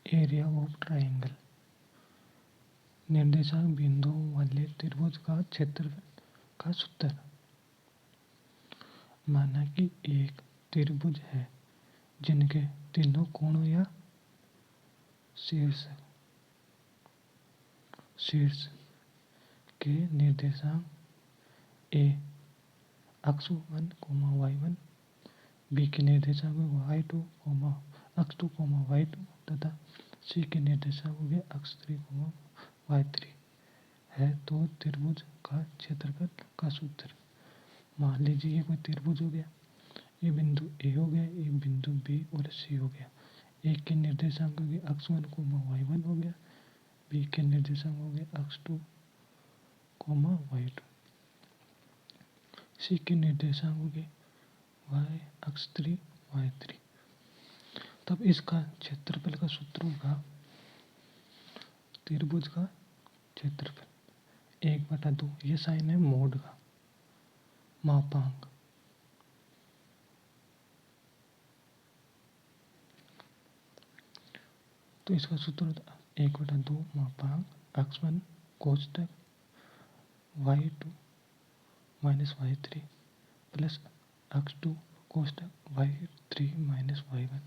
Area of triangle, निर्देशांक बिंदुओं वाले त्रिभुज का क्षेत्रफल का सूत्र। माना कि एक त्रिभुज है जिनके तीनों कोणों या शीर्ष के निर्देशांक ए अक्ष 1, y1, बी के निर्देशांक y2, अक्ष 2, y2 तथा सी के निर्देशांक हो गए अक्ष 3, y3 है, तो त्रिभुज का क्षेत्रफल का सूत्र। मान लीजिए ये कोई त्रिभुज हो गया, ये बिंदु ए हो गया, ये बिंदु बी और सी हो गया। एक के निर्देशांक हो गए अक्ष 1, y1 हो गया, बी के निर्देशांक हो गए अक्ष 2, y2, सी के निर्देशांक हो गए y अक्ष 3, y3। तब इसका क्षेत्रफल का सूत्र होगा त्रिभुज का क्षेत्रफल 1/2, ये साइन है मोड का, मापांक। तो इसका सूत्र होता है 1/2 मापांक अक्ष 1 कोष्ठक y2 माइनस y3 प्लस अक्ष 2 कोष्ठक y3 माइनस y1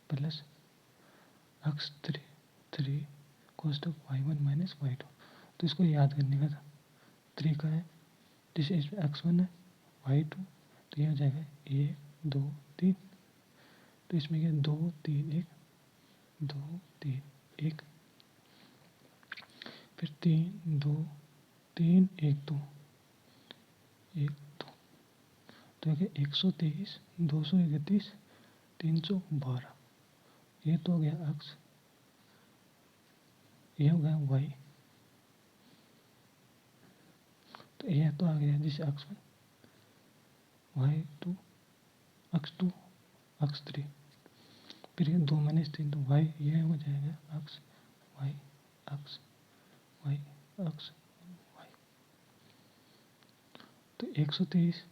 प्लस अक्ष 3 कोष्ठक y1 माइनस y2। तो इसको याद करने का था, 3 का है जिसे इसमें अक्ष 1 है, y2 तो यह हो जाएगा 1 2 3, तो इसमें क्या 2 3 1, 2 3 1, फिर 3 2 3 1 2 1 2, तो क्या 123 231 312, ये तो हो गया अक्ष, ये हो गया y, तो यह तो आ गया जिसे अक्ष 1 y2 अक्ष 2 अक्ष 3, फिर ये 2 - 3 तो y, यह हो जाएगा अक्ष y अक्ष y अक्ष y। तो 123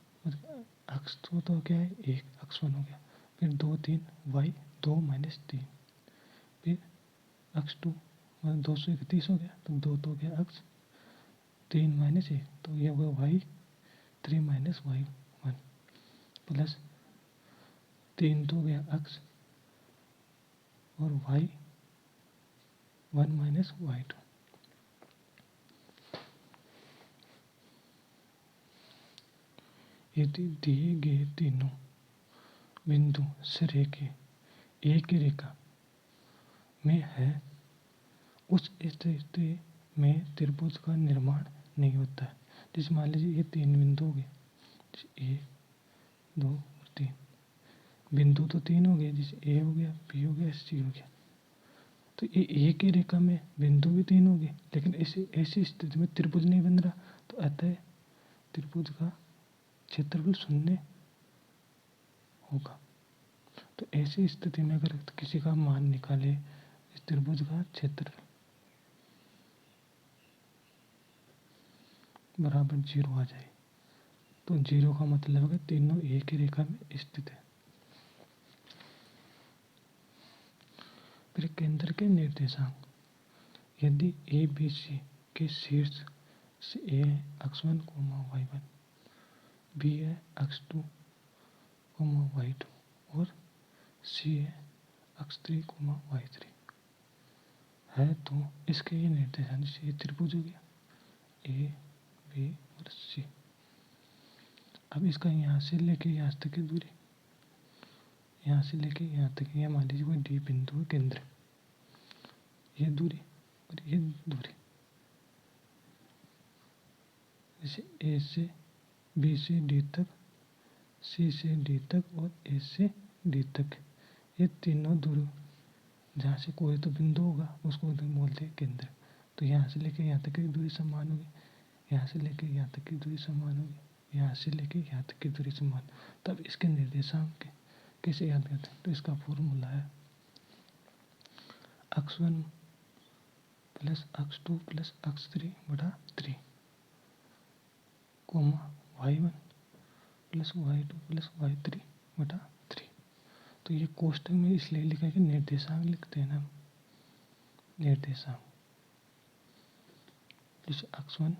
अक्ष 2 तो क्या है 1, अक्ष 1 हो गया, फिर 2 3 y 2 - 3, फिर अक्ष 2 231 हो गया, तो 2 तो हो गया अक्ष 3 - 1, तो यह होगा y 3 - y1 प्लस 3 तो हो गया अक्ष और y 1 माइनस y2। यदि दिए गए तीनों बिंदु सिरे के एक रेखा में है, उस स्थिति में त्रिभुज का निर्माण नहीं होता है। जैसे मान लीजिए ये 3 बिंदु हो गए, 1 2 और 3 बिंदु तो 3 हो गए, जैसे ए हो गया, बी हो गया, सी हो गया। तो ये एक ही रेखा में बिंदु भी 3 हो गए, लेकिन ऐसी स्थिति में त्रिभुज नहीं बन रहा, तो अतः त्रिभुज का क्षेत्रफल 0 होगा। तो ऐसी स्थिति में अगर किसी का मान निकाले इस त्रिभुज का क्षेत्रफल बराबर 0 आ जाए, तो 0 का मतलब है तीनों एक ही रेखा में स्थित है। फिर केंद्र के निर्देशांक, यदि ए बी सी के शीर्ष से ए है अक्ष 1, y1, बी है अक्ष 2, y2 और सी है अक्ष 3, y3 है, तो इसके ये निर्देशांक, ये त्रिभुज हो गया ए बी और सी। अब इसका यहाँ से लेके यहाँ तक की दूरी, यहाँ से लेके यहाँ तक, यह मान लीजिए कोई डी बिंदु है केंद्र, ये दूरी और ये दूरी, जैसे ए से बी से डी तक, सी से डी तक और ए से डी तक, ये तीनों दूरी, जहाँ से कोई तो बिंदु होगा उसको बोलते हैं केंद्र। तो यहाँ से लेके यहाँ तक की दूरी समान होगी, यहाँ से लेके यहाँ तक की दूरी समान होगी, यहाँ से लेके यहाँ तक की दूरी समान। तब इसके निर्देशांक कैसे याद करते हैं, तो इसका फॉर्मूला है अक्ष 1 प्लस अक्ष 2 प्लस अक्ष 3 बटा 3, y1 plus y2 plus y3 बटा 3। तो ये कोष्टक में इसलिए लिखा है कि निर्देशांक लिखते हैं ना, निर्देशांक, जैसे x1,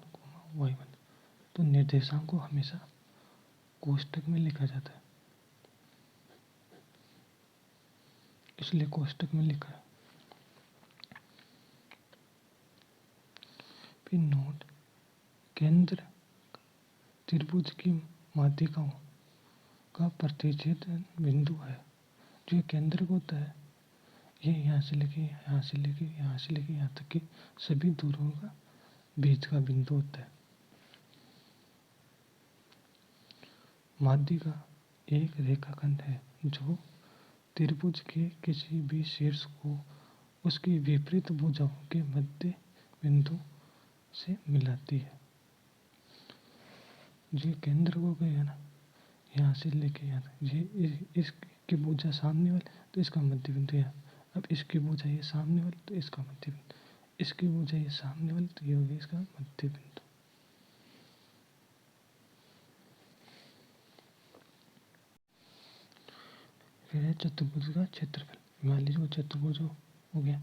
y1, तो निर्देशांक को हमेशा कोष्ठक में लिखा जाता है, इसलिए कोष्ठक में लिखा है। फिर नोट, केंद्र त्रिभुज की माध्यिकाओं का प्रतिच्छेदन बिंदु है। जो केंद्र होता है ये यहाँ से लेके यहाँ से लेके यहाँ से लेके यहाँ तक के सभी दूरों का बीच का बिंदु होता है। माध्यिका एक रेखाखंड है जो त्रिभुज के किसी भी शीर्ष को उसकी विपरीत भुजाओं के मध्य बिंदु से मिलाती है। जो केंद्र को गया ना, यहाँ से लेके यहाँ तक, ये इसकी भुजा सामने वाली तो इसका मध्य बिंदु यहाँ। अब इसकी भुजा ये सामने वाली तो इसका मध्य बिंदु, इसकी भुजा ये सामने वाली तो ये हो गया इसका मध्य बिंदु। फिर है चतुर्भुज का क्षेत्रफल। मान लीजिए वो चतुर्भुज हो गया,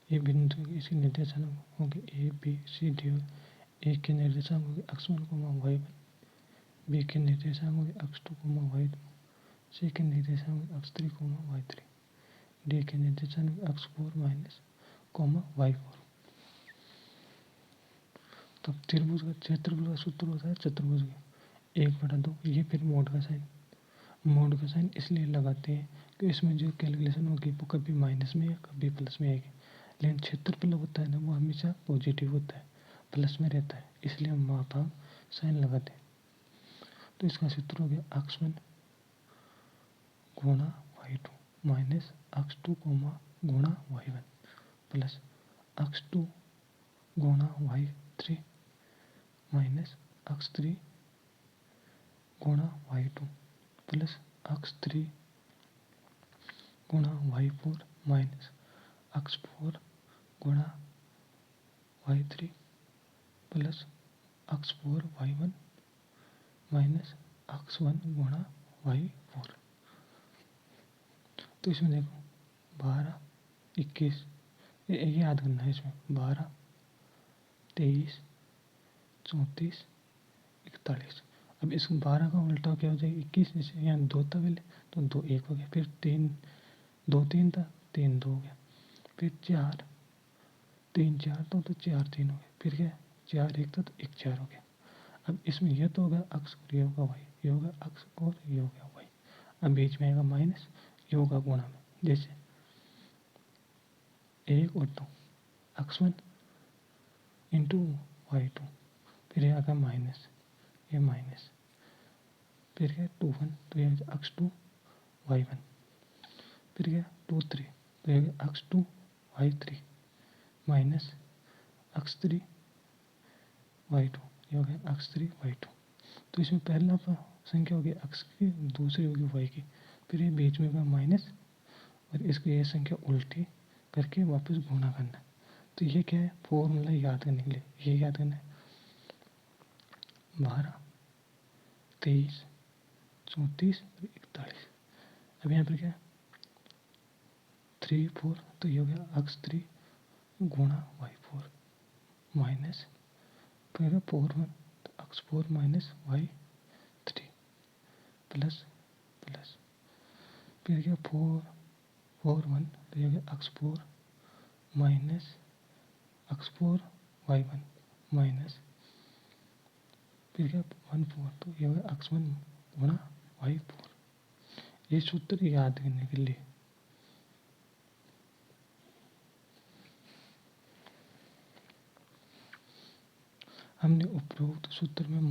ये बिंदु इसके निर्देशांक हो गए ए बी सी डी, ए के निर्देशांक हो गए x1, y1, बी के निर्देशांक हो गए x2, y2, सी के निर्देशांक हो गए x3, y3, डी के निर्देशांक हो गए x4 माइनस y4। तब त्रिभुज का क्षेत्रफल का सूत्र होता है चतुर्भुज का 1/2। ये फिर मोड का साइन इसलिए लगाते हैं कि इसमें जो कैलकुलेशन होगी वो कभी माइनस में या कभी प्लस में आएगी, लेकिन क्षेत्रफल होता है ना वो हमेशा पॉजिटिव होता है, प्लस में रहता है, इसलिए हम वहाँ पर साइन लगाते हैं। तो इसका सूत्र हो गया x1 गुणा y2 माइनस x2 गुणा y1 प्लस x2 गुणा y3 माइनस x3 गुणा y2 प्लस x3 गुणा y4 माइनस x4 गुणा y3 plus x4 y1 minus x1 गुणा y4। तो इसमें देखो 12, 21, ये याद करना है। इसमें 12, 23, 34, 41। अब इस 12 का उल्टा क्या हो जाएगा 21, जैसे यहाँ 2 था पहले तो 2 1 हो गया, फिर 3 2 3 था 3 2 हो गया, फिर 4 3 4 तो 4 3 हो गया, फिर क्या 4 1 था तो 1 4 हो गया। अब इसमें यह तो होगा x और ये होगा y, ये होगा x और ये होगा y। अब बीच में आएगा माइनस, ये होगा गुणा में, जैसे 1 और 2 x1 इंटू y2, फिर ये आएगा माइनस, ये माइनस, फिर क्या 2 1 तो ये x2 y1, फिर क्या 2 3 तो ये x2 y3 minus x3 y2, ये हो गया x3 y2। तो इसमें पहला संख्या होगी x की, दूसरी होगी y की, फिर ये बीच में होगा माइनस और इसकी ये संख्या उल्टी करके वापस गुणा करना है। तो ये क्या है फॉर्मूला याद करने के लिए, ये याद करना है 12, 23, 34 और 41। अब यहाँ पर क्या 3 4 तो ये हो गया x3 गुणा y4 माइनस फिर 4 1 तो x4 minus y3 plus plus, फिर क्या 4 4 1 तो ये हो गया x4 minus x4 y1 minus फिर क्या 1 4 तो ये हो गया x1 गुणा y4। ये सूत्र याद करने के लिए हमने उपरोक्त सूत्र में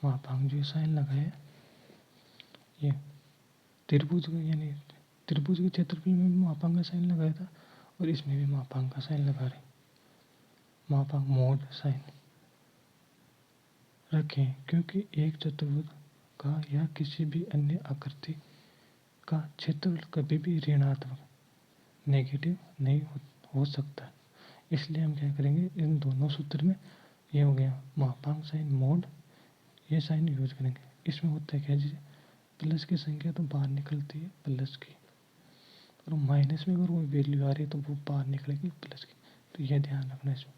मापांक जो साइन लगाया, ये त्रिभुज यानी त्रिभुज के क्षेत्रफल में भी मापांक का साइन लगाया था और इसमें भी मापांक का साइन लगा रहे, मापांक मोड साइन रखें, क्योंकि एक चतुर्भुज का या किसी भी अन्य आकृति का क्षेत्रफल कभी भी ऋणात्मक नेगेटिव नहीं हो सकता। इसलिए हम क्या करेंगे इन दोनों सूत्र में, ये हो गया मापांक साइन मोड, ये साइन यूज करेंगे। इसमें होता है क्या, जैसे प्लस की संख्या तो बाहर निकलती है प्लस की, और माइनस में अगर कोई वैल्यू आ रही है तो वो बाहर निकलेगी प्लस की, तो यह ध्यान रखना इसमें।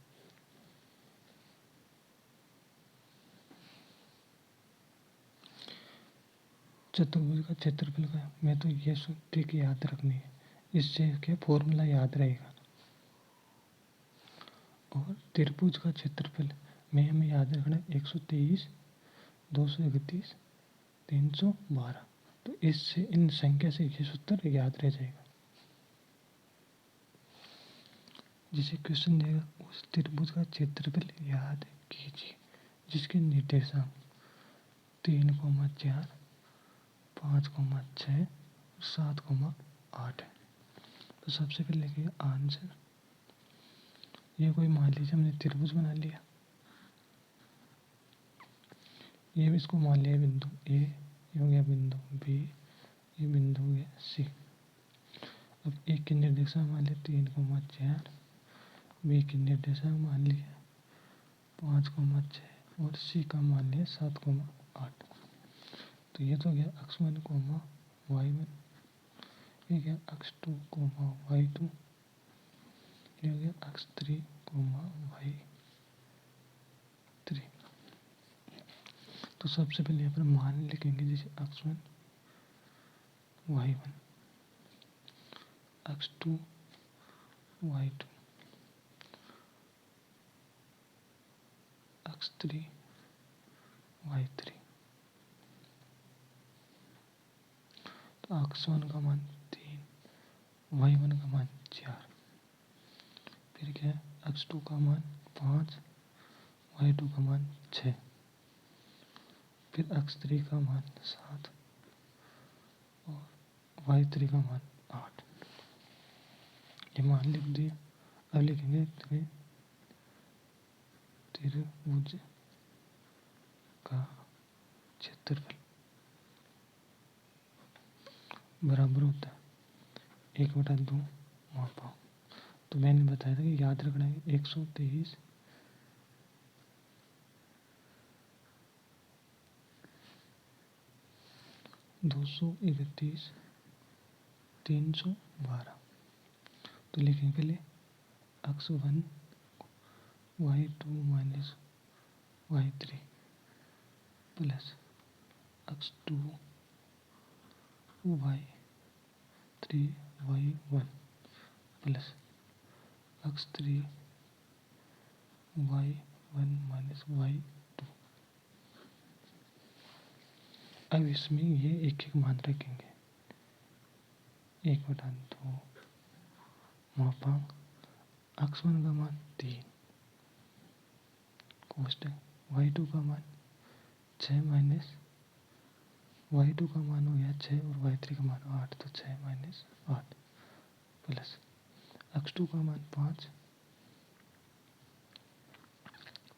चतुर्भुज का क्षेत्रफल का मैं तो ये ट्रिक याद रखनी है, इससे क्या फॉर्मूला याद रहेगा। और त्रिभुज का क्षेत्रफल में हमें याद रखना 123, 231, 312। तो इससे इन संख्या से ये सूत्र याद रह जाएगा। जिसे क्वेश्चन देगा उस त्रिभुज का क्षेत्रफल याद कीजिए जिसके निर्देशांक 3,4, 5,6 और 7,8 है। तो सबसे पहले लिखिए आंसर। ये कोई मान लीजिए हमने त्रिभुज बना लिया, ये भी इसको मान लिया बिंदु ए, ये हो गया बिंदु बी, ये बिंदु हो गया सी। अब ए के निर्देशांक मान लिया 3,4, बी के निर्देशांक मान लिया 5,6 और सी का मान लिया 7,8। तो ये तो गया x1, y1, ये गया x2, y2, ये हो गया x3, y3। तो सबसे पहले यहाँ पर मान लिखेंगे, जैसे x1, y1, x2, y2, x3, y3। तो x1 का मान 3, y1 का मान 4, फिर क्या है x2 का मान 5, y2 का मान 6, फिर x3 का मान 7 और y3 का मान 8। ये मान लिख दिए। अब लिखेंगे त्रिभुज का क्षेत्रफल बराबर होता है 1/2 मापा। तो मैंने बताया था कि याद रखना है 123, 231, 312। तो लिखेंगे पहले x1 y2 minus y3 plus x2 y3 y1 plus x3 y1 minus y2। अब इसमें ये एक एक मान रखेंगे 1/2 मापांक x1 का मान 3 कोष्टक y2 का मान 6 माइनस y2 का मान हो गया 6 और y3 का मान 8, तो 6 माइनस 8 प्लस x2 का मान 5,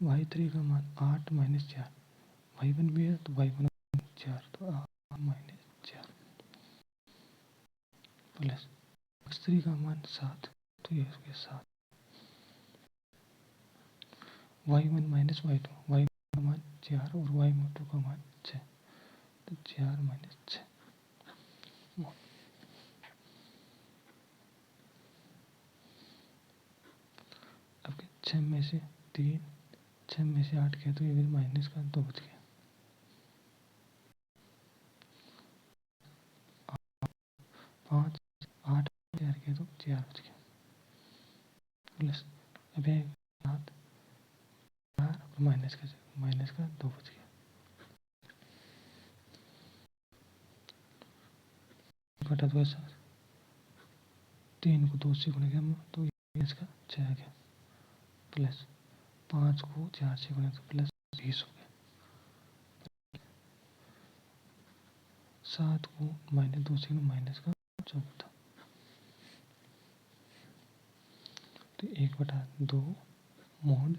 y3 का मान 8 माइनस 4, y1 भी है तो y1 4, तो 8 माइनस 4 प्लस x3 का मान 7, तो ये हो गया 7, y1 माइनस y2, y1 का मान 4 और y2 का मान 6, तो 4 माइनस 6। अब 6 में से 3, 6 में से 8 किया तो ये भी माइनस का 2 बच गया। 5, 8 4 किया तो 4 बच गया प्लस अब ये 7, 4 और माइनस का 2 बच गया। बटा 2 7, 3 को 2 से गुणा किया तो इसका 6 आ गया प्लस 5 को 4 से गुणा तो प्लस 20 हो गया। 7 को माइनस 2 से माइनस का 14, तो 1/2 मोड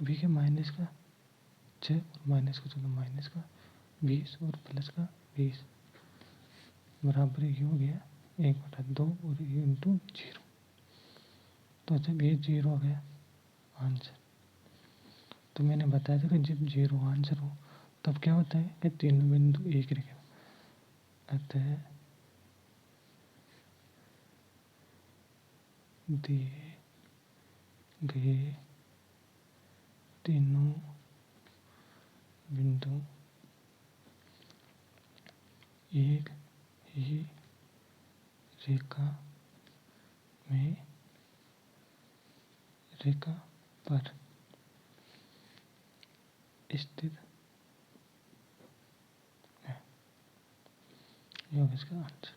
अभी के माइनस का 6 और माइनस का 14, माइनस का 20 और प्लस का 20 बराबर ये हो गया 1/2 और ये इंटू 0। तो जब ये 0 आ गया आंसर, तो मैंने बताया था कि जब 0 आंसर हो तब क्या होता है कि तीनों बिंदु एक रेखा, अतः दिए गए तीनों बिंदु एक ही रेखा पर स्थित है। ये होगा इसका आंसर।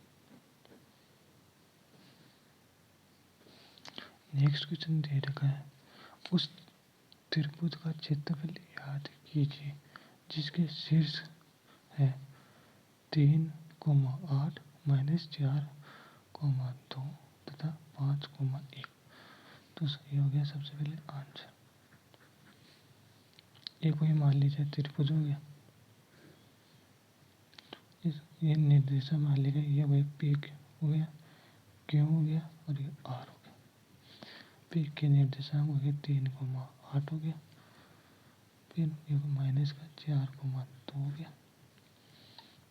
नेक्स्ट क्वेश्चन दे रखा है, उस त्रिभुज का क्षेत्रफल याद कीजिए जिसके शीर्ष है 3,8 -4,2 तथा 5,1। तो सही हो गया सबसे पहले आंसर। एक वही मान लीजिए त्रिभुज हो गया, ये निर्देशक मान लीजिए, ये वही पी हो गया, क्यू हो गया और ये आर हो गया। पी के निर्देशांक हो गया 3,8 हो गया, फिर ये माइनस का 4,2 हो गया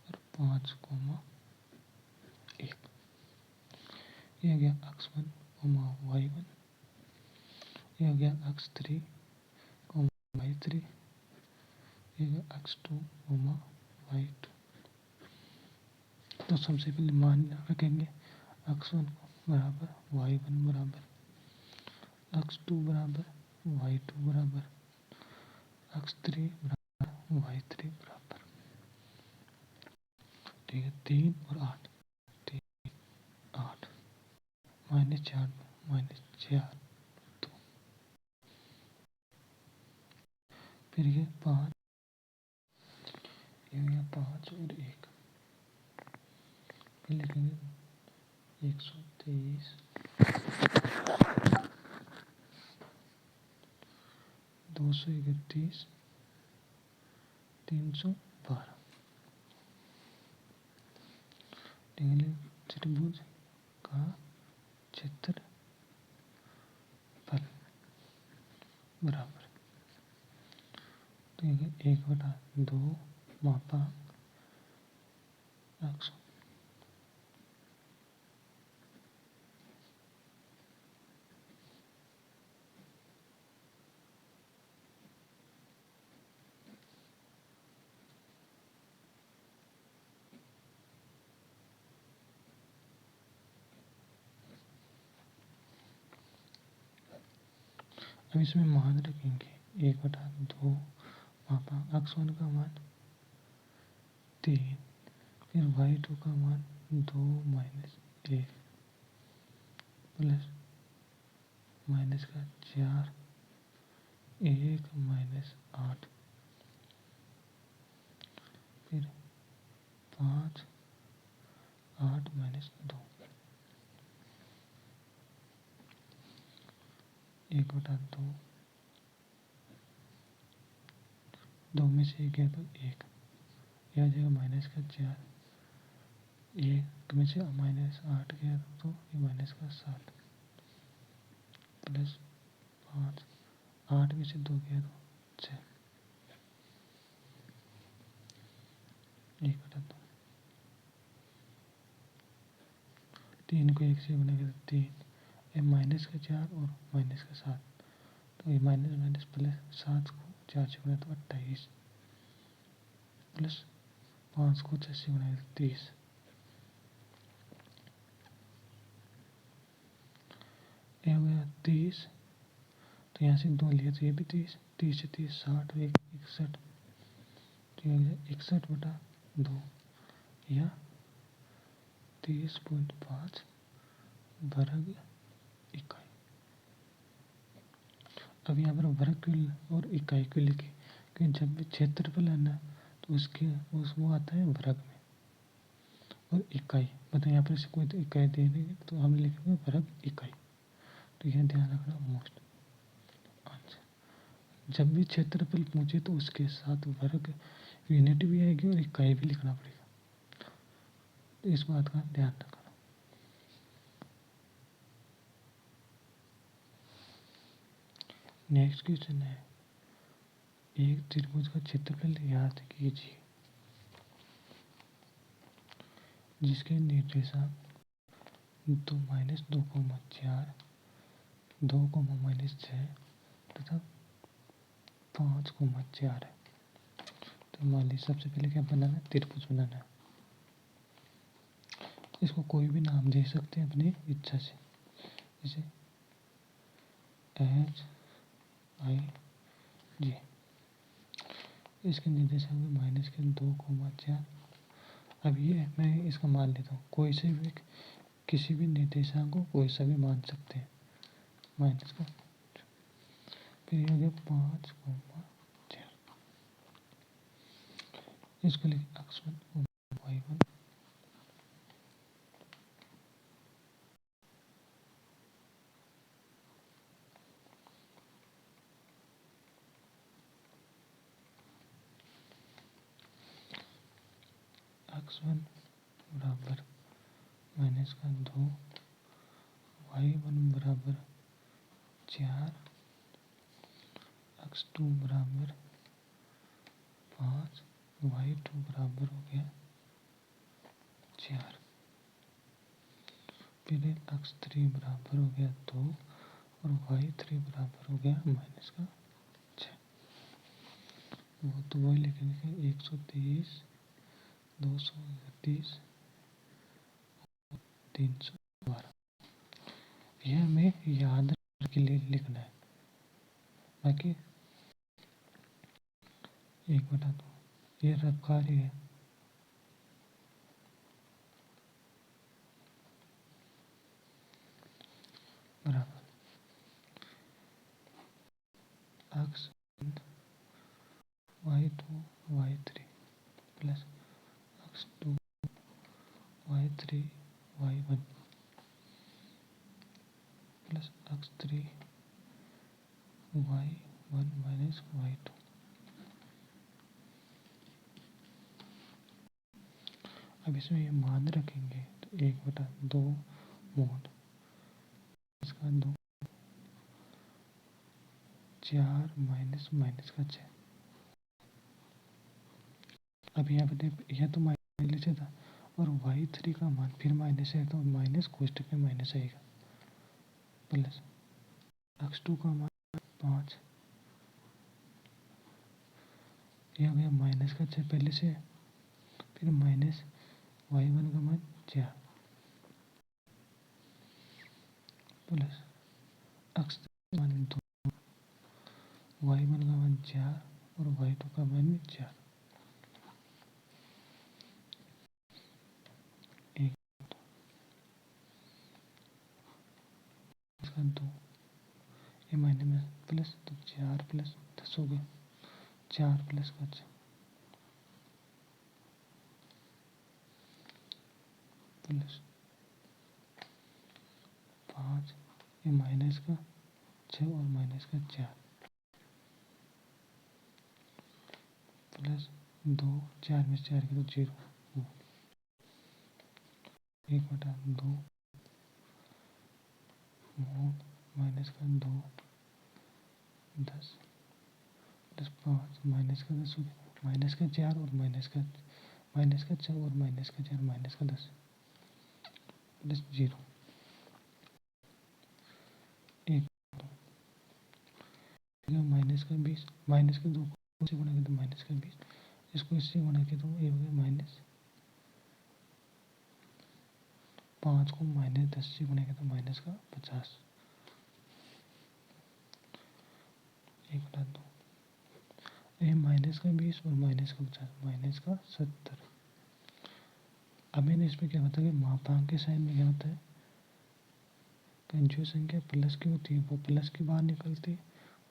और 5,1। ये हो गया x1, y1। ये हो गया x3, y3। ये हो गया x2, y2। तो सबसे पहले मान रखेंगे x1 बराबर y1 बराबर, x2 बराबर y2 बराबर, x3 बराबर y3 बराबर। ठीक है, 3 और 8, 3 8 -4 -4 2। फिर ये 5, ये 5 और 1। फिर लिखेंगे 123, 231, 312। त्रिभुज का क्षेत्रफल बराबर, तो 1/2 मापा x। अब इसमें मान रखेंगे 1/2 मापा x1 का मान 3, फिर y2 का मान 2 - 1 प्लस माइनस का 4, 1 - 8, फिर 5, 8 - 2, 1/2। 2 में से 1 गया तो 1, यह आ जाएगा माइनस का 4, 1 में से -8 गया तो ये माइनस का 7 प्लस 5, 8 में से 2 गया तो 6, 1/2। 3 को 1 से गुना किया तो 3, ये माइनस का 4 और माइनस का 7, तो ये माइनस माइनस प्लस 7 को 4 से गुना तो 28 प्लस 5 को 6 से गुना तो 30। ये हो गया 30, तो यहाँ से 2 लिया तो ये भी 30, 30 से 30 60 और 61, तो ये हो गया 61/2 या 30.5 वर्ग इकाई। अब यहाँ पर वर्ग क्यों और इकाई क्यों लिखी, क्योंकि जब भी क्षेत्रफल है ना तो वो आता है वर्ग में, और इकाई मतलब यहाँ पर से कोई तो इकाई दे देंगे तो हम लिखेंगे वर्ग इकाई। तो यह ध्यान रखना मोस्ट आंसर। जब भी क्षेत्रफल पूछे तो उसके साथ वर्ग यूनिट भी आएगी और इकाई भी लिखना पड़ेगा, तो इस बात का ध्यान रखना। नेक्स्ट क्वेश्चन है, एक त्रिभुज का क्षेत्रफल याद कीजिए जिसके निर्देशांक 2 - 2,4 2, तथा 5, 4 है। तो मान लीजिए सबसे पहले क्या बनाना है, त्रिभुज बनाना है। इसको कोई भी नाम दे सकते हैं अपनी इच्छा से, जैसे HIG। इसके निर्देशांक -2, 4। अब ये मैं इसका मान लेता हूँ, कोई से भी किसी भी निर्देशांक को कोई सा भी मान सकते हैं, माइनस का। फिर ये हो गया 5, 4। इसको लिखे x1, y1। x1 बराबर -2, y1 बराबर 4, x2 बराबर 5, y2 बराबर हो गया 4। फिर x3 बराबर हो गया 2 और y3 बराबर हो गया -6। वो तो वही लिखेंगे 123, 231, 312। यह हमें याद के लिए लिखना है। बाकी 1/2 ये रफकारी है। बराबर x1, y2, y3 plus x2, y3, y1 plus x3, y1 minus y2। अब इसमें ये मान रखेंगे तो 1/2 मोड इसका 2, 4 माइनस का 6। अब यहाँ पे यह तो माइनस से था और y3 का मान फिर माइनस है, तो माइनस कोष्टक में माइनस आएगा, प्लस x2 का मान 5, यह हो गया माइनस का 6 पहले से, फिर माइनस y1 का मान 4 प्लस x3 का मान 2, y1 का मान 4 और y2 का मान भी 4। इसका 2 ये मायने में प्लस, तो 4 प्लस 10 हो गया, 4 प्लस का 6 प्लस 5, ये माइनस का 6 और माइनस का 4 प्लस 2, 4 में 4 की तो 0, 1/2 मोड माइनस का 2, 10 प्लस 5 माइनस का 10 हो गया, माइनस का 4 और माइनस का 6 और माइनस का 4 माइनस का 10 प्लस 0, 1 माइनस का 20, माइनस का 2 से गुणा किया तो माइनस का 20, इसको इससे गुणा किया तो ये हो गया -5 को -10 से गुणा किया तो माइनस का 50, 1/2 ये माइनस का 20 और माइनस का 50 माइनस का 70। अब मैंने इसमें क्या होता है कि मापांक के साइन में क्या होता है कि जो संख्या प्लस की होती है वो प्लस की बाहर निकलती है,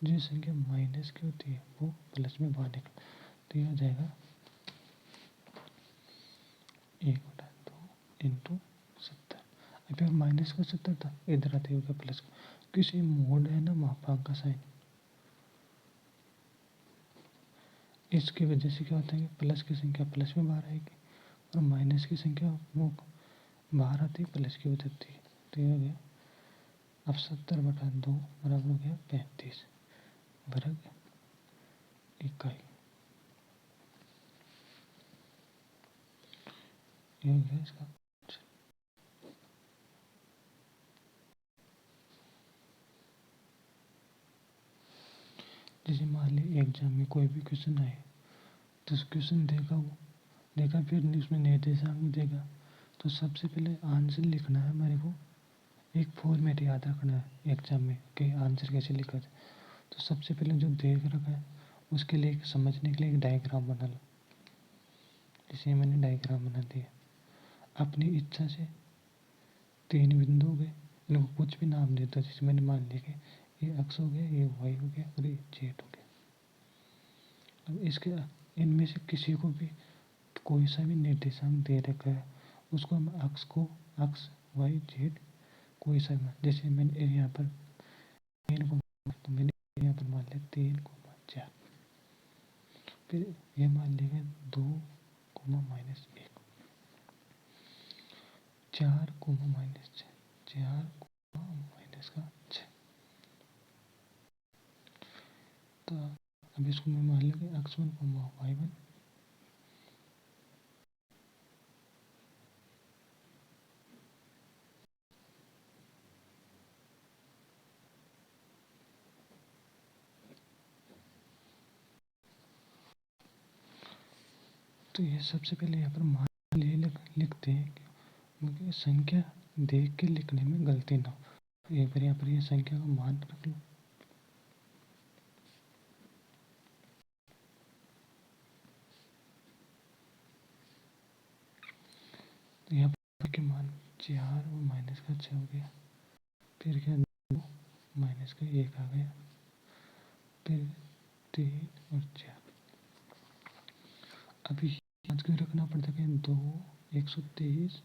जो संख्या माइनस की होती है वो प्लस में बाहर निकलती है। तो यह हो जाएगा 1/2 इंटू 70। अभी माइनस का 70 था, इधर आते होगा प्लस का, किसी मोड है ना मापांक का साइन, इसकी वजह से क्या होता है कि प्लस की संख्या प्लस में बाहर आएगी और माइनस की संख्या वो बाहर आती है प्लस की वजह से। तो ये हो गया, अब 70/2 बराबर हो गया 35 वर्ग इकाई। ये हो गया इसका। जैसे मान ली एग्जाम में कोई भी क्वेश्चन आए तो उस क्वेश्चन देखा फिर उसमें निर्देशांक भी देगा। तो सबसे पहले आंसर लिखना है हमारे को, एक फॉर्मेट याद रखना है एग्जाम में कि आंसर कैसे लिखा जाए। तो सबसे पहले जो देख रखा है उसके लिए समझने के लिए एक डायग्राम बना लो। जैसे मैंने डायग्राम बना दिया। अपनी इच्छा से 3 बिंदु हो गए, इनको कुछ भी नाम देता। जैसे मैंने मान लिया कि ये एक्स हो गया, ये वाई हो गया और ये जेड हो गया। अब इसके इनमें से किसी को भी कोई सा भी निर्देशांक दे रखा है उसको हम एक्स वाई जेड कोई सा भी, जैसे मैंने यहाँ पर 3 को, तो मैंने यहाँ पर मान लिया 3,4। फिर ये मान लिया 2,-1, 4,-6, 4,-6। तो अब इसको मैं मान लूँगा x1, y1। तो ये सबसे पहले यहाँ पर मान लिखते हैं क्योंकि संख्या देख के लिखने में गलती ना हो। एक बार यहाँ पर ये संख्या का मान रख लो। तो यहाँ पर के मान 4 और -6 हो गया। फिर क्या 2 -1 आ गया। फिर 3 और 4। अभी याद क्यों रखना पड़ता है 2 123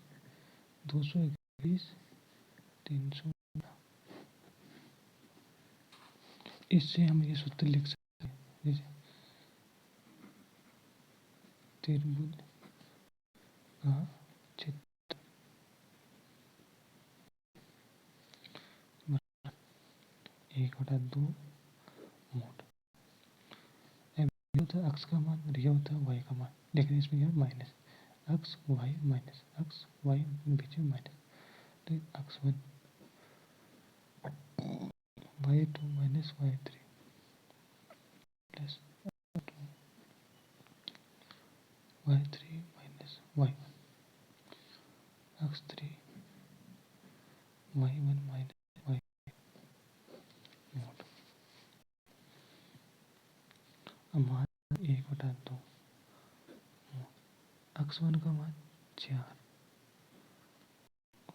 221 300। इससे हम ये सूत्र लिख सकते हैं जैसे त्रिभुज का क्षेत्र 1/2 मोड। अब होता है एक्स का मान और ये होता है वाई का मान, लेकिन इसमें क्या minus x y minus x y बीच में माइनस। तो x1 y2 minus y3 plus y3 minus y1 x3 y1 minus y mod. अब मान 1/2 x1 का मान 4,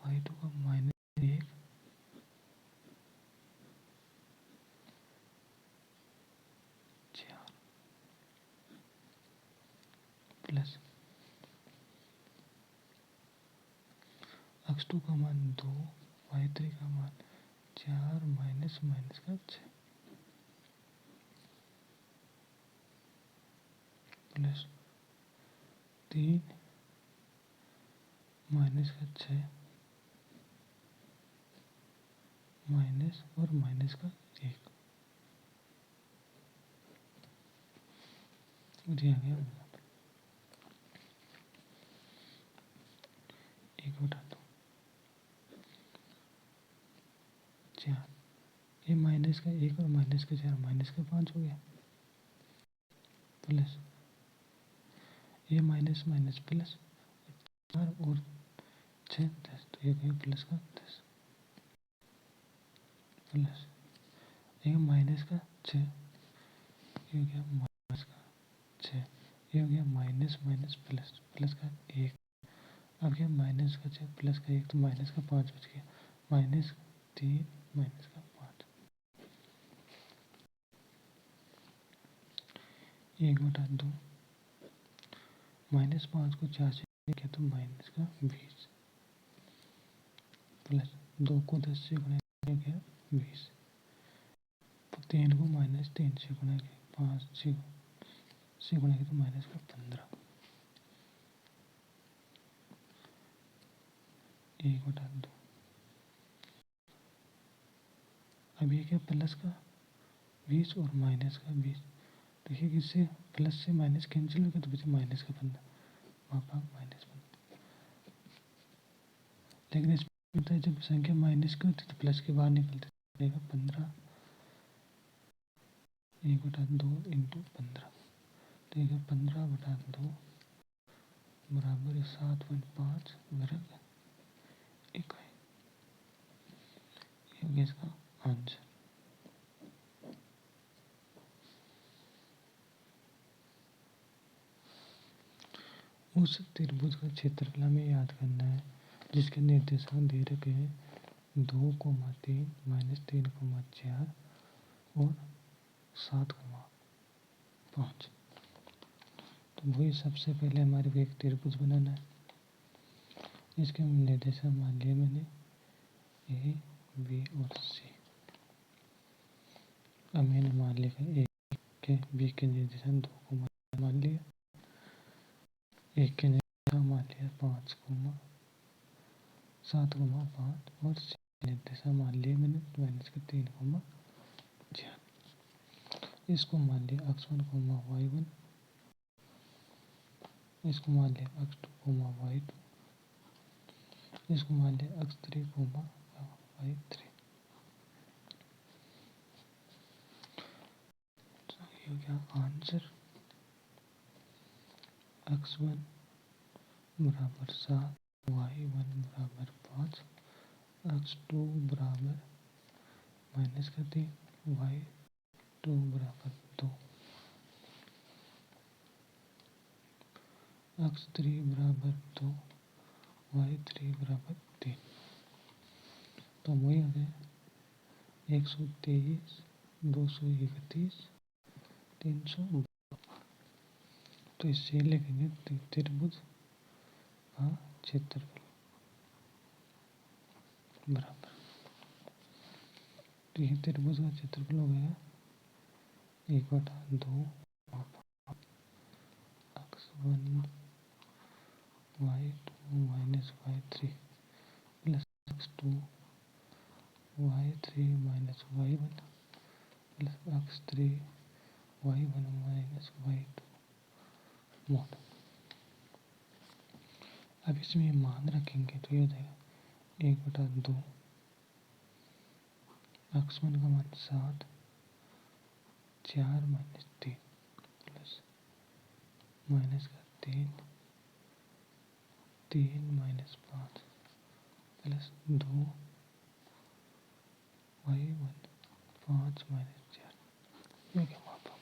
y2 का -1 4 प्लस x2 का मान 2, y3 का मान 4 माइनस का 6 प्लस 3 माइनस का 6 माइनस और माइनस का 1 दिया गया। 1/2 4, ये माइनस का 1 और माइनस का 4 माइनस का 5 हो गया। प्लस ये माइनस माइनस प्लस 4 और 6 10, तो ये गया प्लस का 10 प्लस ये माइनस का 6, ये हो गया माइनस का 6, ये हो गया माइनस माइनस प्लस प्लस का 1। अब गया माइनस का 6 प्लस का 1, तो माइनस का 5 बच गया। -3 माइनस का 5 1/2 -5 को 4 से किया तो माइनस का 20 प्लस 2 को 10 से गुणा किया 20, 3 को -3 से गुणा किया 5 से गुणा किया तो माइनस का 15 1/2। अब ये क्या प्लस का 20 और माइनस का 20, तो ये किससे प्लस से माइनस कैंसिल हो गया तो बचे माइनस का 15, वहाँ पर -15। लेकिन इसमें होता है जब संख्या माइनस की होती है तो प्लस के बाहर निकलते 15 1/2 इंटू 15, ठीक है। 15/2 बराबर 7.5 वर्ग इकाई, ये होगा इसका आंसर। उस त्रिभुज का क्षेत्रफल हमें याद करना है जिसके निर्देशांक दे रखे हैं 2,3 -3,4 और 7,5। तो वही सबसे पहले हमारे को एक त्रिभुज बनाना है। इसके निर्देशांक मान लिए मैंने ए, बी और सी। अब मैंने मान लिया ए के, बी के निर्देशांक 2 को मान लिया, एक के निर्देशांक मान लिया 5,7,5 और सी के निर्देशांक मान लिए मैंने -3,4। इसको मान लिया x1, y1, इसको मान लिया x2, y2, इसको मान लिया x3, y3। तो ये हो गया आंसर। x1 बराबर 7, y1 बराबर 5, x2 बराबर -3, y2 बराबर 2, x3 बराबर 2, y3 बराबर 3। तो वही हो गया 123, 231, 300। तो इससे लिखेंगे त्रिभुज का क्षेत्रफल बराबर। तो ये त्रिभुज का क्षेत्रफल हो गया 1/2 x1 y2 minus y3 plus x2 y3 minus y1 plus x3 y1 minus y2 mode. अब इसमें मान रखेंगे तो ये हो जाएगा 1/2 x1 का मान 7, 4 माइनस 3 प्लस माइनस का 3, 3 माइनस 5 प्लस 2 y1 5 माइनस 4। ये क्या मापा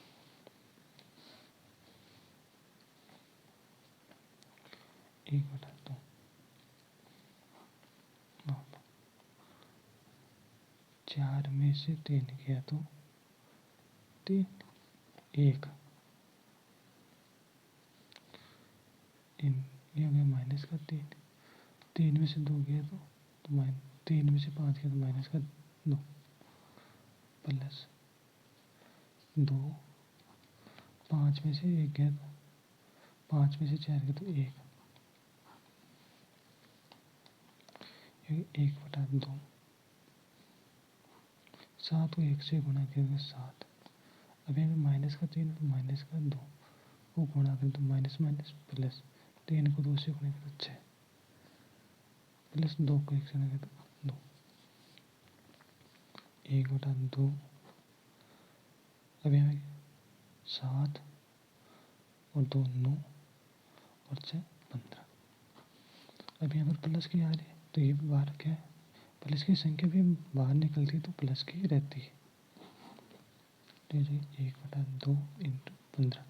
1/2 मापा 4 में से 3 गया तो 3, 1 ये हो गया माइनस का 3, 3 में से 2 गया तो 3 में से 5 गया तो माइनस का 2 प्लस 2, 5 में से 1 गया तो 5 में से 4 गया तो 1, 1/2। 7 को 1 से गुणा किया तो 7। अब यहाँ माइनस का 3 और माइनस का 2 को गुणा करें तो माइनस माइनस प्लस, 3 को 2 से गुणा करें तो 6 प्लस 2 को 1 से गुणा करें तो 2, 1/2। अब यहाँ 7 और 2 9 और 6 15। अब यहाँ पर प्लस की आ रही है तो ये बाहर क्या है, प्लस की संख्या भी बाहर निकलती है तो प्लस की रहती है। तो 1/2 इंटू 15।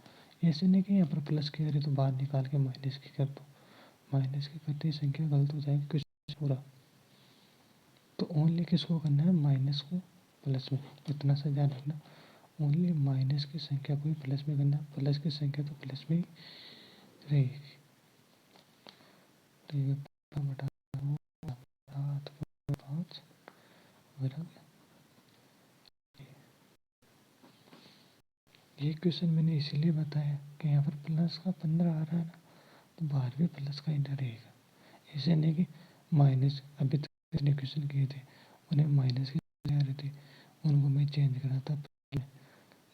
ऐसे नहीं कि यहाँ पर प्लस की आ रही तो बाहर निकाल के माइनस की कर दो, माइनस की करते ही संख्या गलत हो जाएगी कुछ पूरा। तो ओनली किसको करना है, माइनस को प्लस में, इतना सा ध्यान रखना। ओनली माइनस की संख्या को ही प्लस में करना, प्लस की संख्या तो प्लस में ही रहेगी। तो ये 7/5 वर्ग। ये क्वेश्चन मैंने इसीलिए बताया कि यहाँ पर प्लस का 15 आ रहा है ना, तो बाहर भी प्लस का ही रहेगा। ऐसे नहीं कि माइनस, अभी तक जितने क्वेश्चन किए थे उन्हें माइनस की आ रही थी, उनको मैं चेंज करा था,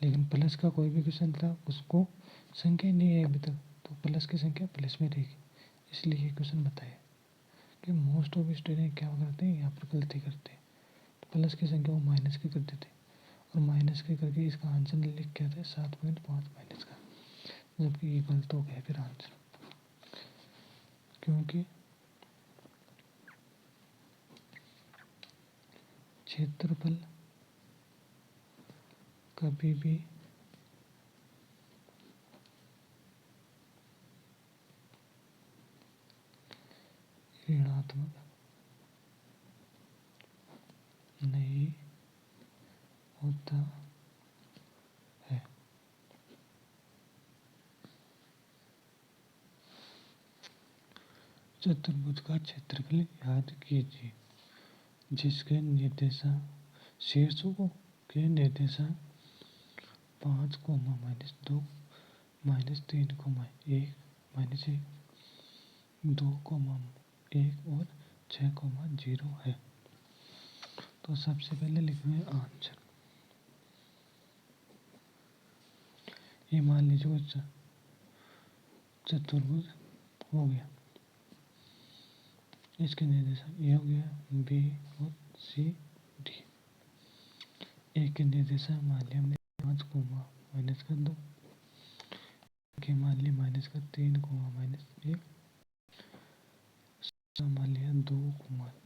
लेकिन प्लस का कोई भी क्वेश्चन था उसको संख्या नहीं है अभी तक, तो प्लस की संख्या प्लस में रहेगी। इसलिए ये क्वेश्चन बताया कि मोस्ट ऑफ स्टूडेंट क्या करते हैं, यहाँ पर गलती करते हैं, तो प्लस की संख्या वो माइनस की कर देते और माइनस के करके इसका आंसर लिख क्या था 7.5 माइनस का, जबकि ये गलत हो गया फिर आंसर, क्योंकि क्षेत्रफल कभी भी ऋणात्मक नहीं होता है। चतुर्भुज का क्षेत्रफल याद कीजिए, जिसके निर्देशांक शीर्षों के निर्देशांक 5, -2, -3, 1, -1, 2, 1 और 6, 0 है। तो सबसे पहले लिखेंगे आंसर। ये मान लीजिए चतुर्भुज हो गया, इसके निर्देशांक ए हो गया, बी और सी, डी। ए के निर्देशांक मान लिया हमने 5, -2, के मान लिया -3, -1, मान लिया 2,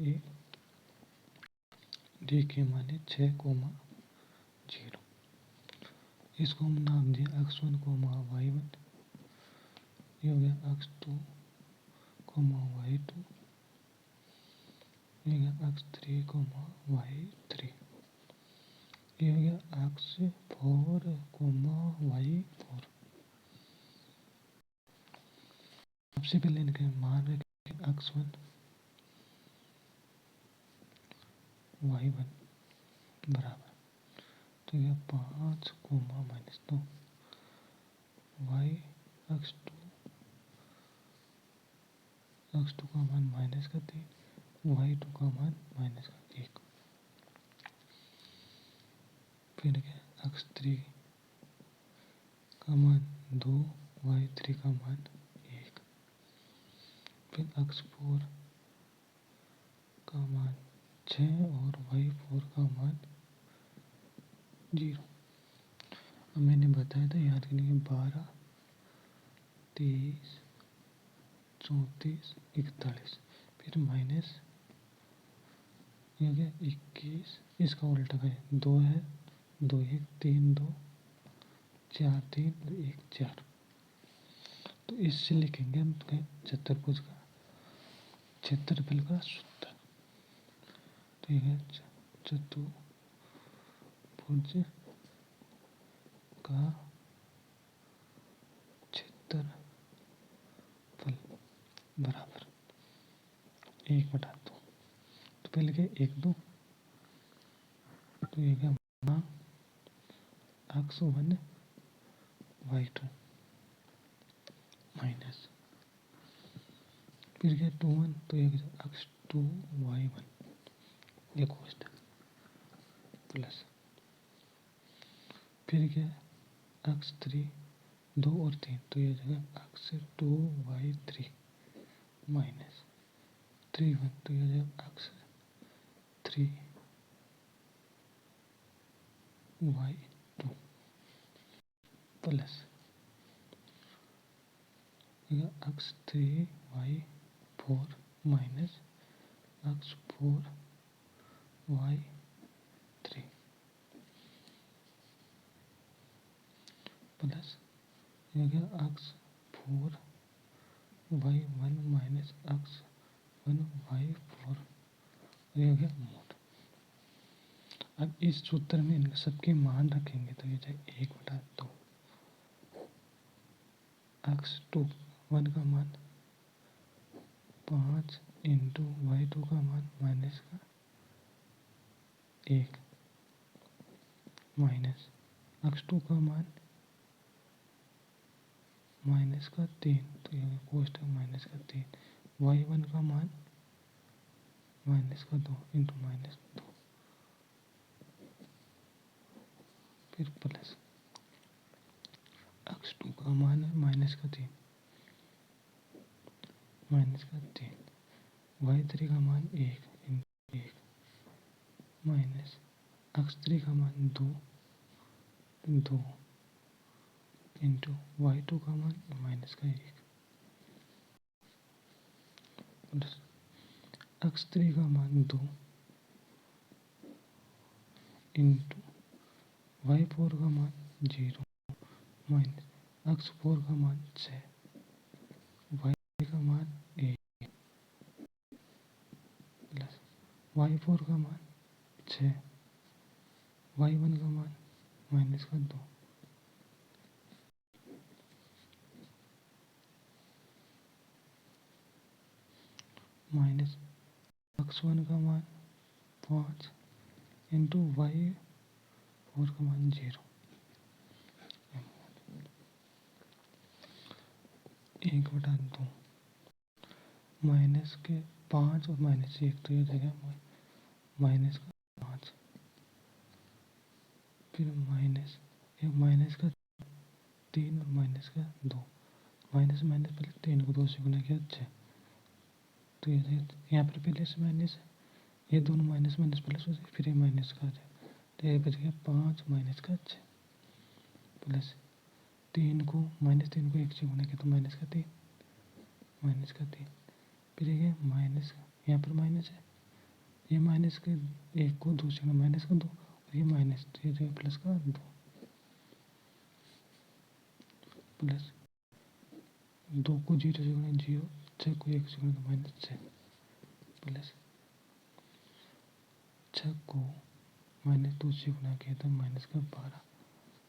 1, डी के मान लिया 6, 0। इसको हम नाम दिया x1, y1, ये हो गया x2, y2, ये हो गया x3, y3, ये हो गया x4, y4। सबसे पहले इनके मान रखें x1, y1 बराबर, तो यह 5, -2, y x2 का मान -3, y2 का मान -1, फिर क्या x3 का मान 2, y3 का मान 1, फिर x4 का मान 6 और y4 का मान 0। अब मैंने बताया था याद करने के 12, 23, 34, 41, फिर माइनस ये हो गया 21, इसका उल्टा है 2 है, 2, 1, 3, 2, 4, 3 और 1, 4। तो इससे लिखेंगे हम चतुर्भुज का क्षेत्रफल का सूत्र। तो ये है चतुर्भुज का क्षेत्रफल बराबर 1/2। तो पहले क्या 1, 2, तो ये क्या x1, y2 माइनस, फिर क्या 2, 1, तो ये x2, y1 ये कोष्टक प्लस, फिर क्या x3, 2 और 3, तो ये जगह x2, y3 माइनस 3, 1, तो ये जगह x3, y2 plus x3, y4 minus x4, y3 plus x4, y1 minus x1, y4, ये हो गया मोड। अब इस सूत्र में इनके सबके मान रखेंगे तो ये जाए 1/2, x2 1 का मान 5 इंटू y2 का मान माइनस का 1 माइनस x2 का मान माइनस का 3, तो ये कोष्टक माइनस का 3, y1 का मान माइनस का 2 इंटू -2, फिर प्लस x2 का मान है माइनस का 3, y3 का मान 1 इंटू 1 माइनस x3 का मान 2 2 इंटू y2 का मान -1 प्लस x3 का मान 2 इंटू y4 का मान 0 माइनस x4 का मान 6 y का मान 1 प्लस y4 का मान 6 y1 का मान -2 माइनस x1 का मान 5 इंटू y4 का मान 0 1/2 माइनस के 5 और -1 तो ये जगह माइनस का 5 फिर माइनस का 3 और माइनस का 2 माइनस पहले 3 को 2 से गुना किया 6 तो ये यहाँ पर पहले से माइनस है, ये दोनों माइनस प्लस हो जाए, फिर ये माइनस का आ जाए तो ये बच गया 5 माइनस का 6 प्लस 3 को 1 से गुना किया तो माइनस का 3 फिर ये माइनस का यहाँ पर माइनस है, ये माइनस के 1 को 2 से गुना माइनस का 2 और ये माइनस तो ये प्लस का 2 प्लस 2 को 0 से गुना 0 6 को 1 से गुना तो -6 प्लस 6 को -2 से गुना किया तो माइनस का 12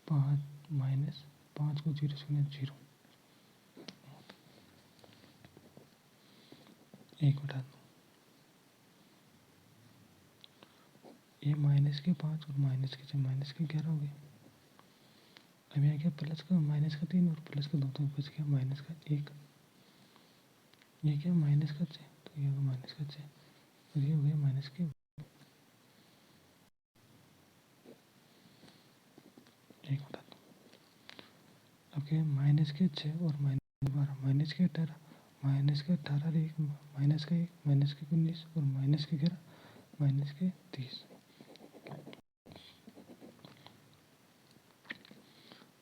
5 माइनस 5 को 0 से गुना 0 1/2 ये माइनस के 5 और माइनस के 11 हो गए। अब यहाँ क्या प्लस का -3 और प्लस का 2 तो बच गया -1 ये क्या माइनस का 6 तो ये होगा -6 और ये हो गया माइनस के 1/2। अब क्या माइनस के 6 और -12 माइनस के 18 एक माइनस का 1 माइनस के 19 और माइनस के 11 माइनस के 30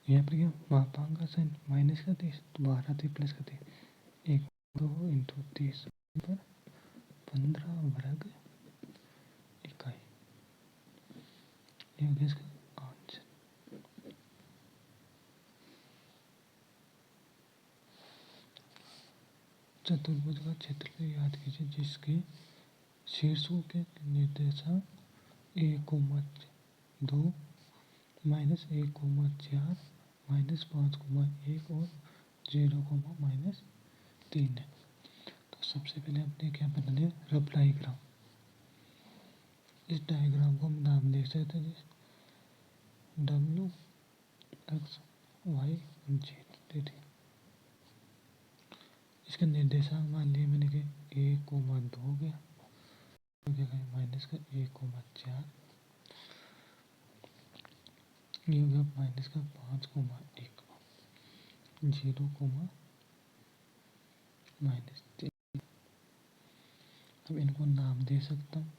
यहाँ पर क्या मापांक का साइन माइनस का 30 तो 12 थे प्लस का 3 1 2 इंटू 30 पर 15 वर्ग इकाई ये हो गया इसका आंसर। चतुर्भुज का क्षेत्रफल याद कीजिए जिसके शीर्षों के निर्देशांक 1,2 -1,4 -5,1 और 0,-3 है। तो सबसे पहले हमने क्या बना लिया रफ डायग्राम। इस डायग्राम को हम नाम दे सकते हैं W X Y और Z दे दिए। इसका निर्देशांक मान लिया मैंने कि 1,2 हो गया माइनस का 1,4 ये हो गया माइनस का 5,1 0,-3। अब इनको नाम दे सकता हूँ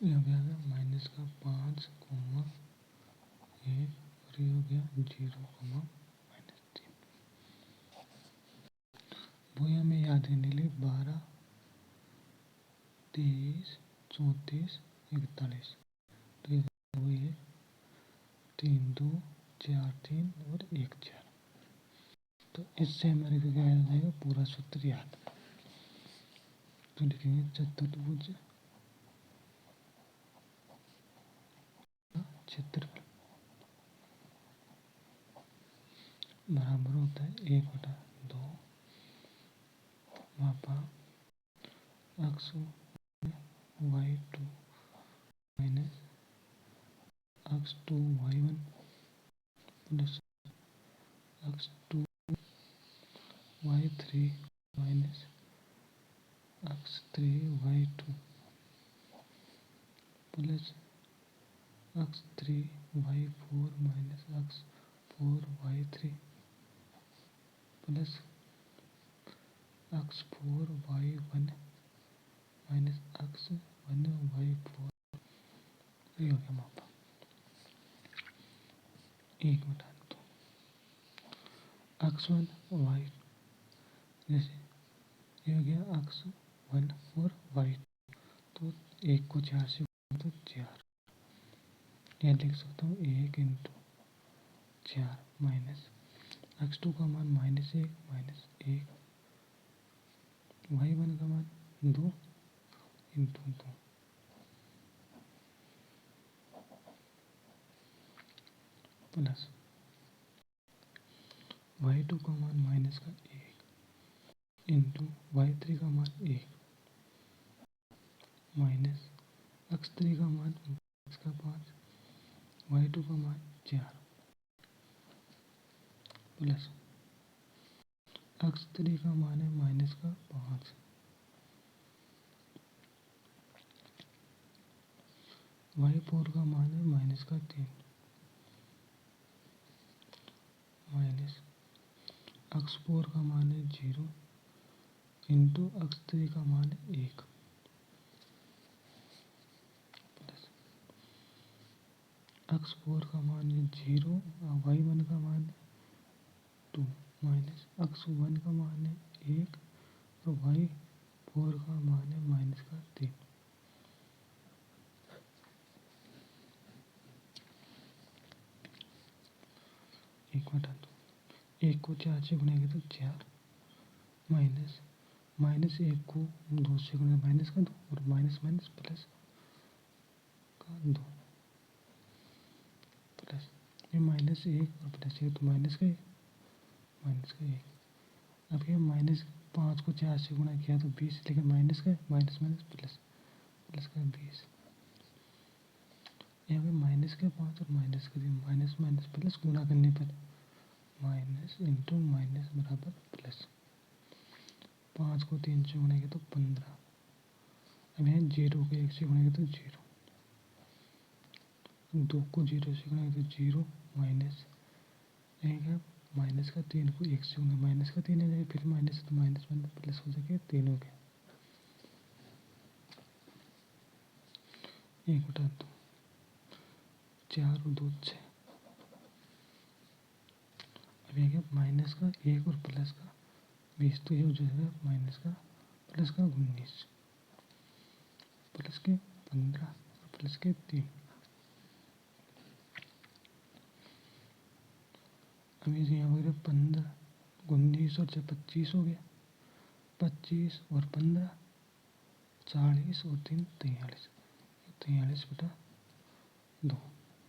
ये हो गया माइनस का 5,1 और ये हो गया 0,-3 वो हमें याद रहने लिए 12 23 34 41 तो ये वही है 3 2 4 3 और 1 4 तो इससे हमारे को क्या याद आएगा, पूरा सूत्र याद। तो लिखेंगे चतुर्भुज क्षेत्रफल बराबर होता है 1/2 मापा x1 y2 minus x2 y1 plus x2 y3 minus x3 y2 plus x3 y4 minus x4 y3 plus x4 y1 minus x1 y4, ये हो गया मापा 1/2 x1 y, जैसे ये हो गया x1 और y, तो 1 को 4 से तो 4, यह लिख सकता हूँ 1 इंटू 4 माइनस x2 का मान -1 माइनस 1 y1 का मान 2 इंटू 2 प्लस y2 का मान माइनस का 1 इंटू y3 का मान 1 माइनस x3 का मान का 5 y2 का मान 4 प्लस x3 का मान है माइनस का 5 y4 का मान है माइनस का 3 माइनस x4 का मान है 0 इंटू x3 का मान है 1 प्लस x4 का मान है 0 और y1 का मान है 2 माइनस x1 का मान है 1 और y4 का मान है माइनस का 3। एक को 4 से गुणेंगे तो 4 माइनस माइनस 1 को 2 से गुणे माइनस का 2 और माइनस माइनस प्लस का 2 प्लस ये -1 और +1 तो माइनस का 1 माइनस का 1। अब ये -5 को 4 से गुणा किया तो 20, लेकिन माइनस का माइनस माइनस प्लस प्लस का 20, यहाँ पे माइनस के 5 और माइनस के 3 माइनस माइनस प्लस गुणा करने पर माइनस इंटू माइनस बराबर प्लस 5 को 3 से गुणेंगे तो 15। अब यहाँ 0 को 1 से गुणेंगे तो 0, 2 को 0 से गुणेंगे तो 0 माइनस यहाँ माइनस का 3 को 1 से गुणा माइनस का 3 आ जाएगा, फिर माइनस तो माइनस माइनस प्लस हो जाएगा 3 हो गया 1/2 4 और 2 6। अब यहाँ माइनस का 1 और प्लस का 20, तो ये हो जाएगा माइनस का प्लस का 19 प्लस के 15 और प्लस के 3। अब ये यहाँ वगैरह 15 19 और 25 हो गया, 25 और 15 40 और 3 43, 43/2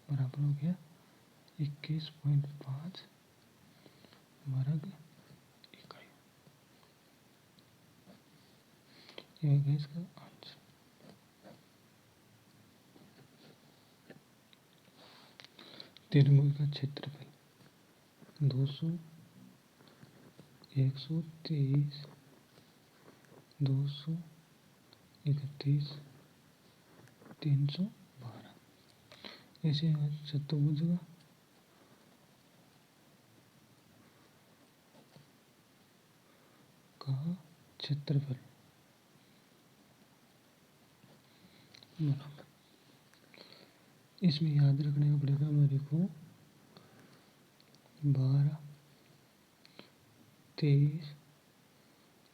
बराबर हो गया 21.5 वर्ग इकाई। ये है इसका आंसर। त्रिभुज का क्षेत्रफल 200 123 231 312। ऐसे चतुर्भुज का क्षेत्रफल बराबर, इसमें याद रखने का पड़ेगा मेरे को 12 23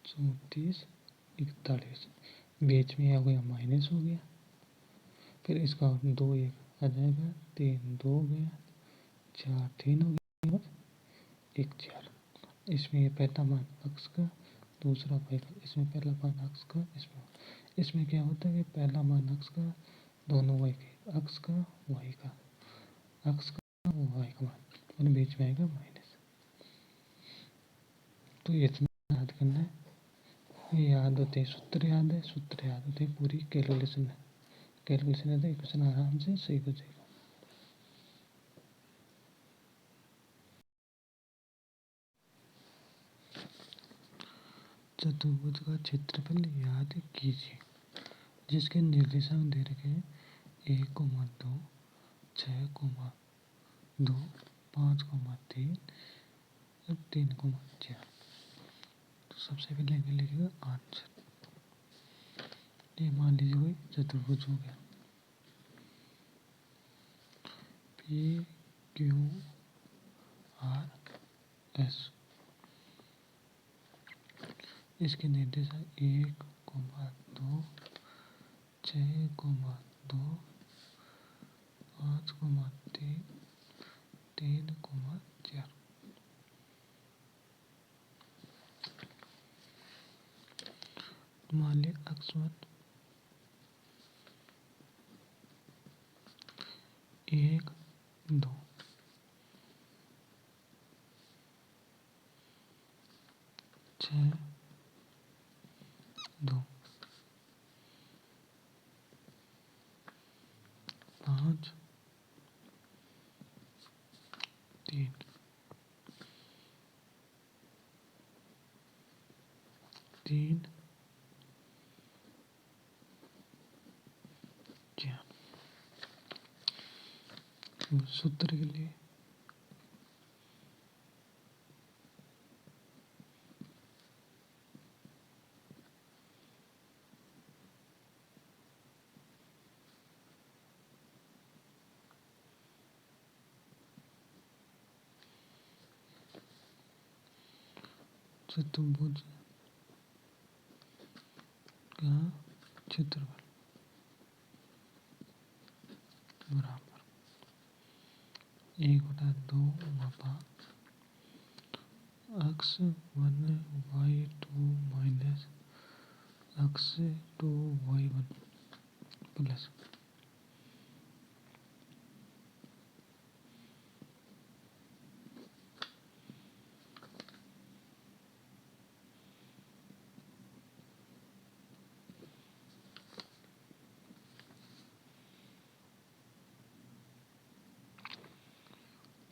34 41, बीच में आ गया माइनस हो गया, फिर इसका 2 1 आ जाएगा, 3 2 हो गया, 4 3 हो गया, 1 4। इसमें ये पहला मान x का, दूसरा y का। इसमें पहला मान x का, इसमें क्या होता है कि पहला मान x का, दोनों y के, x का y का, x का y का मान, और बीच में आएगा माइनस। तो इतना याद करना है, ये याद होते हैं, सूत्र याद है, सूत्र याद होते हैं, पूरी कैलकुलेशन है, कैलकुलेशन है तो इक्वेशन आराम से सही हो जाएगा। चतुर्भुज का क्षेत्रफल याद कीजिए, जिसके निर्देशांक दे रखे हैं 1,2, 6,2, 5,3 और 3,4। तो सबसे पहले लिखेगा आंसर। ये मान लीजिए कोई चतुर्भुज हो गया, P Q R S। इसके निर्देशांक 1,2, 6,2, 5,3, 3,4। मान लिया x1 1, 2, 6, 2, 5, 3, 3, 4। सूत्र के लिए चतुर्भुज का क्षेत्रफल बराबर 1/2 मापा x1 y2 minus x2 y1 plus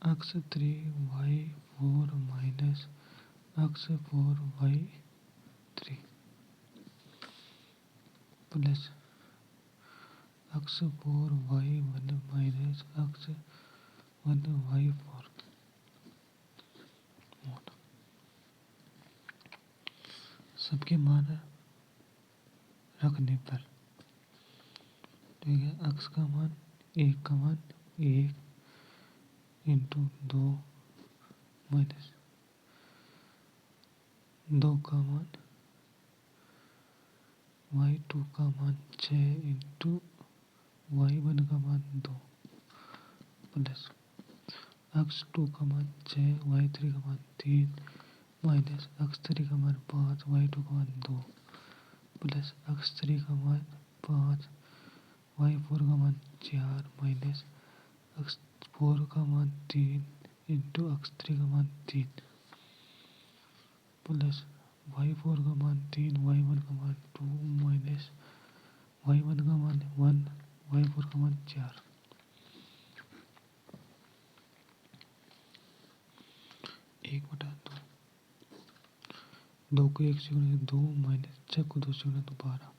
x3 y4 minus x4 y3 plus x4 y1 minus x1 y4 सबके मान रखने पर, ठीक है। x का मान 1 इंटू 2 माइनस 2 का मान, y2 का मान 6 इंटू y1 का मान 2 प्लस x2 का मान 6, y3 का मान 3 माइनस x3 का मान 5, y2 का मान 2 प्लस x3 का मान 5, y4 का मान 4 माइनस x4 का मान 3 इंटू x3 का मान 3 प्लस y4 का मान 3, y1 का मान 2 माइनस y1 का मान 1, y4 का मान 4। 1/2, 2 को 1 से गुणा 2 माइनस 6 को 2 से गुणा तो 12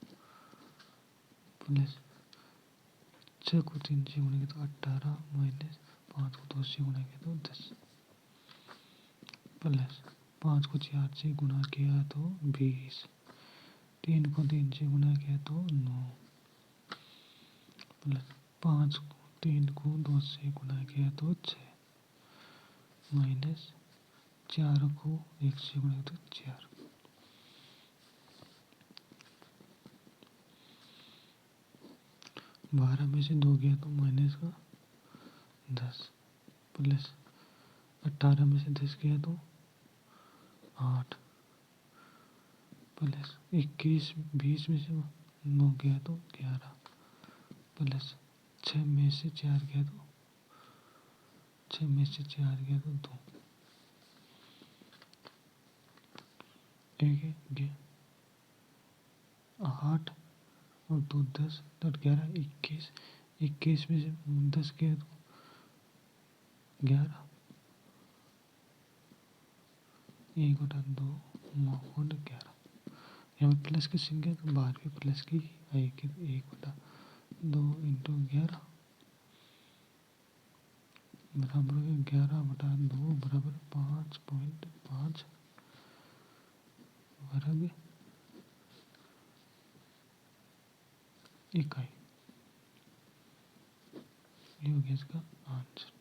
प्लस 6 को 3 से गुणा तो 18 माइनस 5 को 2 से गुणा किया तो 10 प्लस 5 को 4 से गुणा किया तो 20, 3 को 3 से गुणा किया तो 9 प्लस 5 को 3 को 2 से गुणा किया तो 6 माइनस 4 को 1 से गुणा तो 4। 12 में से 2 गया तो माइनस का 10 प्लस 18 में से 10 गया तो 8 प्लस 21, 20 में से 9 गया तो 11 प्लस 6 में से 4 गया तो 6 में से 4 गया तो 2 एक 8 और 2 10 तो 11 21 21 में से 10 गया तो 11 1 बटा 2 9 और 11 यहाँ पे प्लस की संख्या तो बाहर भी प्लस की आएगी तो 1 बटा 2 इंटू 11 बराबर 11 बटा 2 बराबर 5.5 वर्ग इकाई। ये हो गया इसका आंसर।